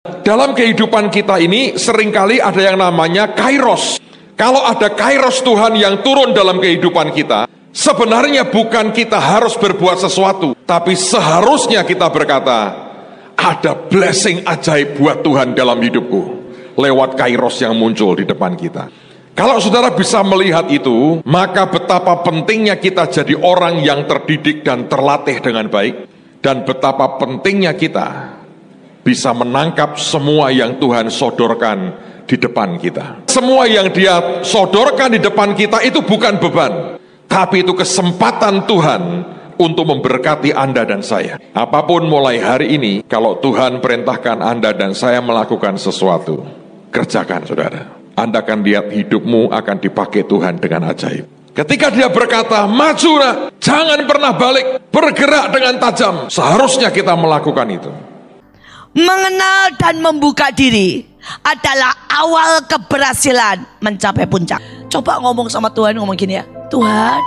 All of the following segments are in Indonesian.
Dalam kehidupan kita ini seringkali ada yang namanya kairos. Kalau ada kairos Tuhan yang turun dalam kehidupan kita, sebenarnya bukan kita harus berbuat sesuatu, tapi seharusnya kita berkata, ada blessing ajaib buat Tuhan dalam hidupku, lewat kairos yang muncul di depan kita. Kalau saudara bisa melihat itu, maka betapa pentingnya kita jadi orang yang terdidik dan terlatih dengan baik, dan betapa pentingnya kita bisa menangkap semua yang Tuhan sodorkan di depan kita. Semua yang Dia sodorkan di depan kita itu bukan beban, tapi itu kesempatan Tuhan untuk memberkati Anda dan saya. Apapun mulai hari ini, kalau Tuhan perintahkan Anda dan saya melakukan sesuatu, kerjakan saudara. Anda akan lihat hidupmu akan dipakai Tuhan dengan ajaib. Ketika Dia berkata, maju nak, jangan pernah balik, bergerak dengan tajam. Seharusnya kita melakukan itu. Mengenal dan membuka diri adalah awal keberhasilan mencapai puncak. Coba ngomong sama Tuhan, ngomong gini ya, Tuhan,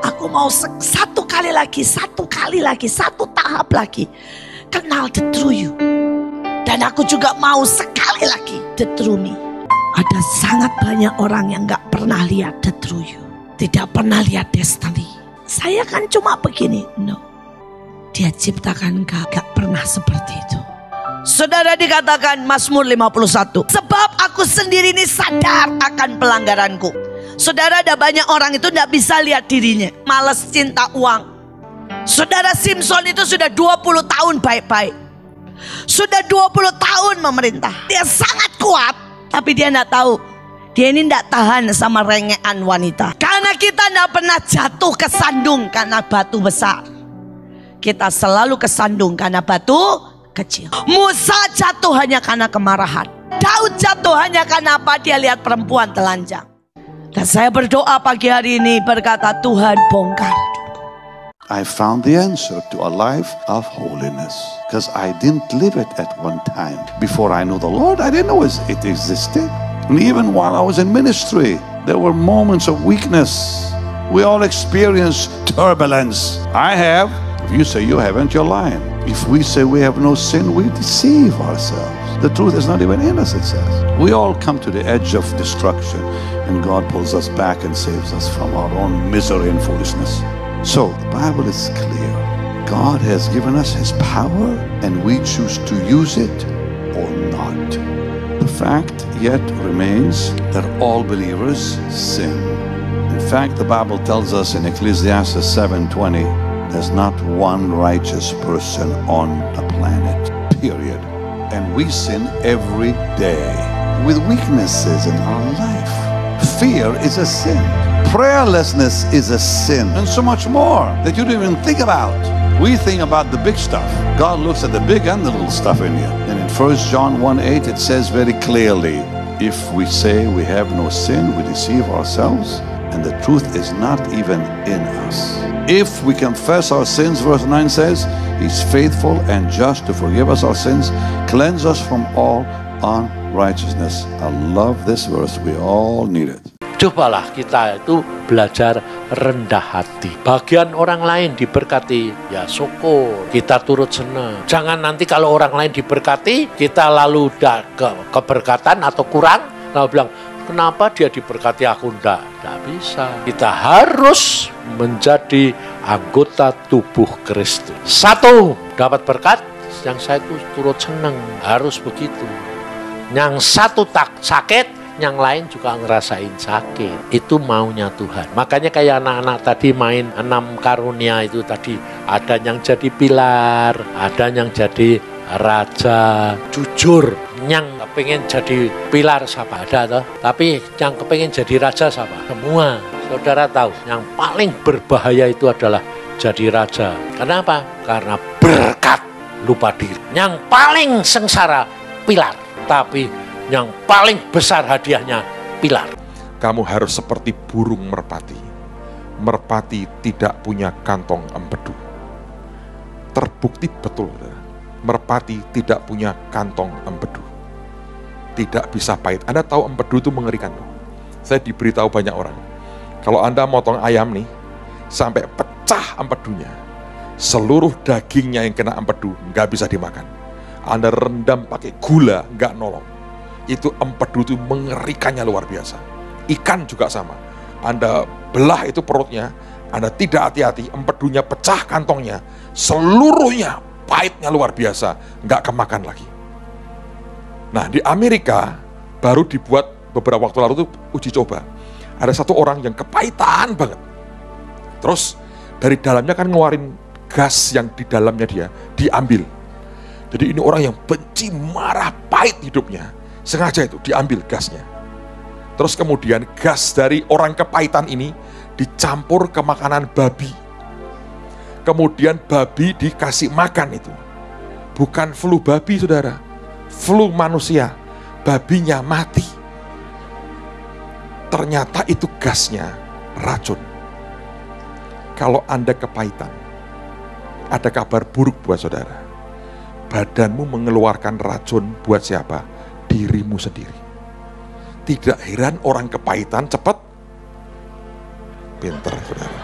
aku mau satu kali lagi, satu tahap lagi kenal the true you. Dan aku juga mau sekali lagi the true me. Ada sangat banyak orang yang gak pernah lihat the true you, tidak pernah lihat destiny. Saya kan cuma begini, no. Dia ciptakan gak pernah seperti itu. Saudara, dikatakan Mazmur 51, sebab aku sendiri ini sadar akan pelanggaranku. Saudara, ada banyak orang itu gak bisa lihat dirinya, malas cinta uang. Saudara, Simpson itu sudah 20 tahun baik-baik, sudah 20 tahun memerintah. Dia sangat kuat, tapi dia tidak tahu, dia ini tidak tahan sama rengean wanita. Karena kita tidak pernah jatuh ke sandung karena batu besar, kita selalu kesandung karena batu kecil. Musa jatuh hanya karena kemarahan. Daud jatuh hanya karena apa? Dia lihat perempuan telanjang. Dan saya berdoa pagi hari ini berkata, Tuhan bongkar. I found the answer to a life of holiness because I didn't live it at one time. Before I knew the Lord, I didn't know it existed. And even while I was in ministry, there were moments of weakness. We all experience turbulence. I have. If you say you haven't, you're lying. If we say we have no sin, we deceive ourselves. The truth is not even in us, it says. We all come to the edge of destruction, and God pulls us back and saves us from our own misery and foolishness. So, the Bible is clear. God has given us His power, and we choose to use it or not. The fact yet remains that all believers sin. In fact, the Bible tells us in Ecclesiastes 7:20, there's not one righteous person on the planet, period. And we sin every day with weaknesses in our life. Fear is a sin. Prayerlessness is a sin, and so much more that you don't even think about. We think about the big stuff. God looks at the big and the little stuff in you. And in 1 John 1:8 it says very clearly, if we say we have no sin, we deceive ourselves, and the truth is not even in us. If we confess our sins, verse 9 says, He's faithful and just to forgive us our sins, cleanse us from all unrighteousness. I love this verse. We all need it. Cobalah kita itu belajar rendah hati. Bagian orang lain diberkati, ya syukur, kita turut senang. Jangan nanti kalau orang lain diberkati, kita lalu keberkatan atau kurang, lalu bilang, kenapa dia diberkati aku enggak? Enggak bisa. Kita harus menjadi anggota tubuh Kristus. Satu, dapat berkat, yang saya itu turut senang, harus begitu. Yang satu tak sakit, yang lain juga ngerasain sakit. Itu maunya Tuhan. Makanya kayak anak-anak tadi main 6 karunia itu tadi, ada yang jadi pilar, ada yang jadi raja. Jujur, yang pengen jadi pilar siapa? Ada toh? Tapi yang kepengen jadi raja siapa? Semua. Saudara tahu, yang paling berbahaya itu adalah jadi raja. Kenapa? Karena berkat lupa diri. Yang paling sengsara pilar, tapi yang paling besar hadiahnya pilar. Kamu harus seperti burung merpati. Merpati tidak punya kantong empedu. Terbukti betul, merpati tidak punya kantong empedu. Tidak bisa pahit. Anda tahu empedu itu mengerikan. Saya diberitahu banyak orang, kalau Anda motong ayam nih, sampai pecah empedunya, seluruh dagingnya yang kena empedu nggak bisa dimakan. Anda rendam pakai gula, nggak nolong. Itu empedu itu mengerikannya luar biasa. Ikan juga sama. Anda belah itu perutnya, Anda tidak hati-hati, empedunya pecah kantongnya, seluruhnya pahitnya luar biasa, nggak kemakan lagi. Nah, di Amerika baru dibuat beberapa waktu lalu itu uji coba. Ada satu orang yang kepahitan banget. Terus dari dalamnya kan ngeluarin gas yang di dalamnya dia, diambil. Jadi ini orang yang benci, marah, pahit hidupnya. Sengaja itu diambil gasnya. Terus kemudian gas dari orang kepahitan ini dicampur ke makanan babi. Kemudian babi dikasih makan itu. Bukan flu babi, saudara. Flu manusia. Babinya mati. Ternyata itu gasnya racun. Kalau Anda kepahitan, ada kabar buruk buat saudara. Badanmu mengeluarkan racun buat siapa? Dirimu sendiri. Tidak heran orang kepahitan cepat pinter, saudara.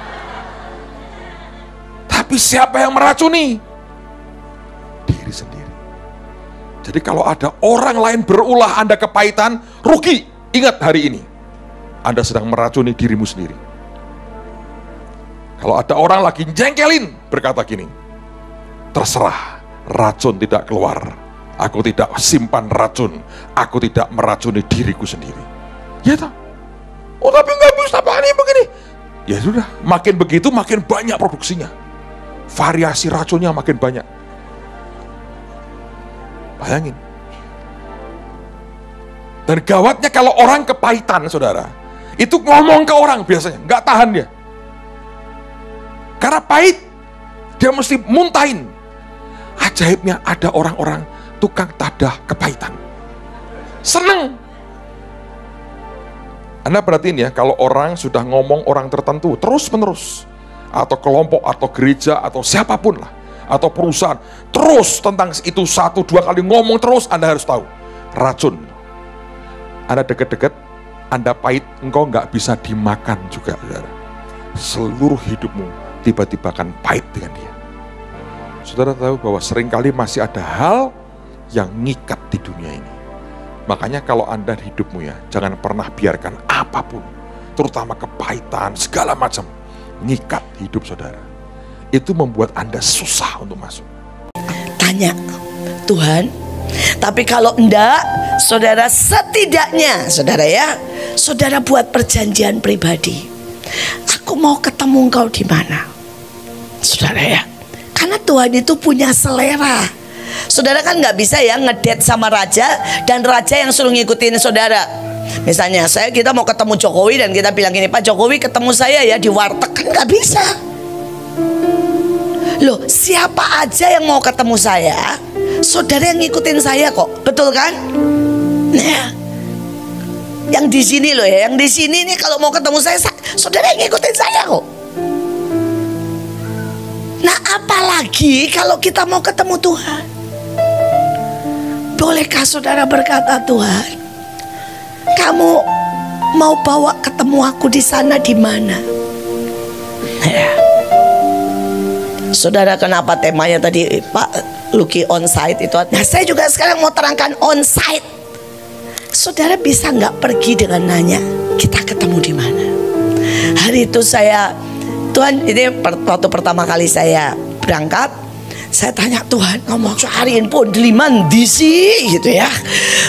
Tapi siapa yang meracuni? Diri sendiri. Jadi kalau ada orang lain berulah Anda kepahitan, rugi. Ingat hari ini, Anda sedang meracuni dirimu sendiri. Kalau ada orang lagi jengkelin, berkata gini, terserah, racun tidak keluar. Aku tidak simpan racun. Aku tidak meracuni diriku sendiri. Ya toh? Oh tapi nggak bisa Pak, ini begini. Ya sudah, makin begitu makin banyak produksinya. Variasi racunnya makin banyak. Bayangin. Dan gawatnya kalau orang kepahitan, saudara, itu ngomong ke orang biasanya, nggak tahan dia. Karena pahit, dia mesti muntahin. Ajaibnya ada orang-orang tukang tadah kepahitan. Seneng. Anda perhatiin ya, kalau orang sudah ngomong orang tertentu terus-menerus, atau kelompok, atau gereja, atau siapapun lah, atau perusahaan, terus tentang itu 1-2 kali ngomong terus, Anda harus tahu, racun. Anda deket-deket, Anda pahit, engkau nggak bisa dimakan juga, saudara. Seluruh hidupmu tiba-tiba akan pahit dengan dia. Saudara tahu bahwa seringkali masih ada hal yang ngikat di dunia ini. Makanya kalau Anda hidupmu ya, jangan pernah biarkan apapun, terutama kepahitan, segala macam, ngikat hidup saudara. Itu membuat Anda susah untuk masuk. Tanya, Tuhan, tapi kalau enggak, saudara setidaknya, saudara ya, saudara buat perjanjian pribadi. Aku mau ketemu engkau di mana? Saudara ya, karena Tuhan itu punya selera. Saudara kan nggak bisa ya ngedate sama raja dan raja yang suruh ngikutin saudara. Misalnya kita mau ketemu Jokowi dan kita bilang gini, Pak Jokowi ketemu saya ya di warteg, kan nggak bisa. Loh, siapa aja yang mau ketemu saya, saudara yang ngikutin saya kok, betul kan? Nah, yang di sini loh ya, yang di sini nih kalau mau ketemu saya, saudara yang ngikutin saya kok. Nah, apalagi kalau kita mau ketemu Tuhan. Bolehkah saudara berkata, Tuhan, kamu mau bawa ketemu aku di sana di mana? Ya. Saudara, kenapa temanya tadi Pak Lucky onsite itu? Nah, saya juga sekarang mau terangkan onsite. Saudara bisa nggak pergi dengan nanya, kita ketemu di mana? Hari itu Tuhan, ini waktu pertama kali saya berangkat, saya tanya Tuhan, ngomong hariin pun deliman di sini gitu ya.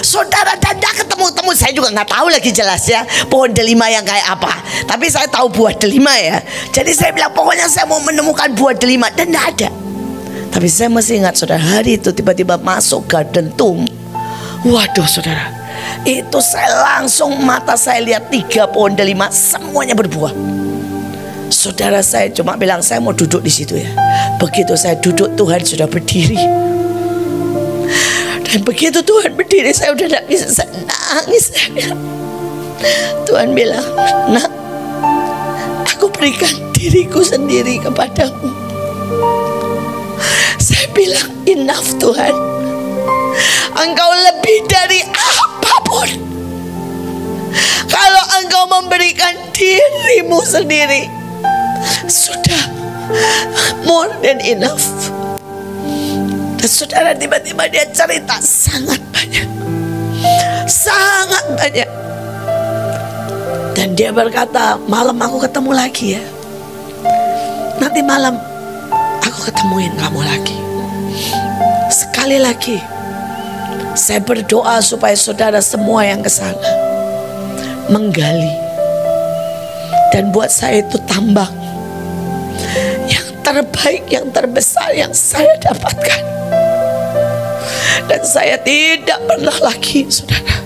Saudara, dan ketemu-temu, saya juga nggak tahu lagi jelas ya pohon delima yang kayak apa. Tapi saya tahu buah delima ya. Jadi saya bilang pokoknya saya mau menemukan buah delima, dan nggak ada. Tapi saya masih ingat saudara, hari itu tiba-tiba masuk garden tomb. Waduh saudara, itu saya langsung mata saya lihat 3 pohon delima, semuanya berbuah. Saudara, saya cuma bilang saya mau duduk di situ ya. Begitu saya duduk, Tuhan sudah berdiri. Dan begitu Tuhan berdiri, saya udah tidak bisa, saya nangis. Tuhan bilang, nak, aku berikan diriku sendiri kepadamu. Saya bilang, enough Tuhan. Engkau lebih dari apapun. Kalau engkau memberikan dirimu sendiri, sudah more than enough. Dan saudara, tiba-tiba dia cerita sangat banyak. Sangat banyak. Dan dia berkata, malam aku ketemu lagi ya. Nanti malam aku ketemuin kamu lagi. Sekali lagi saya berdoa supaya saudara semua yang ke sana menggali dan buat saya itu tambang yang terbaik, yang terbesar yang saya dapatkan. Dan saya tidak pernah lagi, saudara,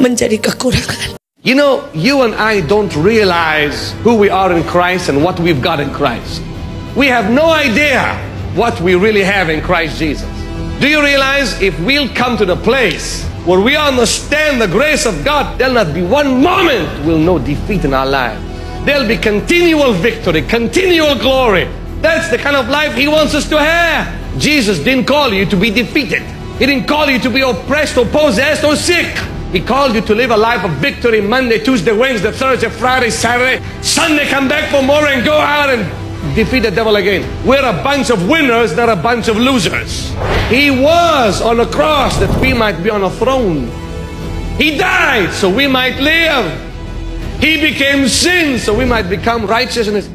menjadi kekurangan. You know, you and I don't realize who we are in Christ and what we've got in Christ. We have no idea what we really have in Christ Jesus. Do you realize if we'll come to the place where we understand the grace of God, there'll not be one moment we'll know defeat in our lives. There'll be continual victory, continual glory. That's the kind of life He wants us to have. Jesus didn't call you to be defeated. He didn't call you to be oppressed or possessed or sick. He called you to live a life of victory Monday, Tuesday, Wednesday, Thursday, Friday, Saturday, Sunday, come back for more and go out and defeat the devil again. We're a bunch of winners, not a bunch of losers. He was on the cross that we might be on a throne. He died so we might live. He became sin so we might become righteousness.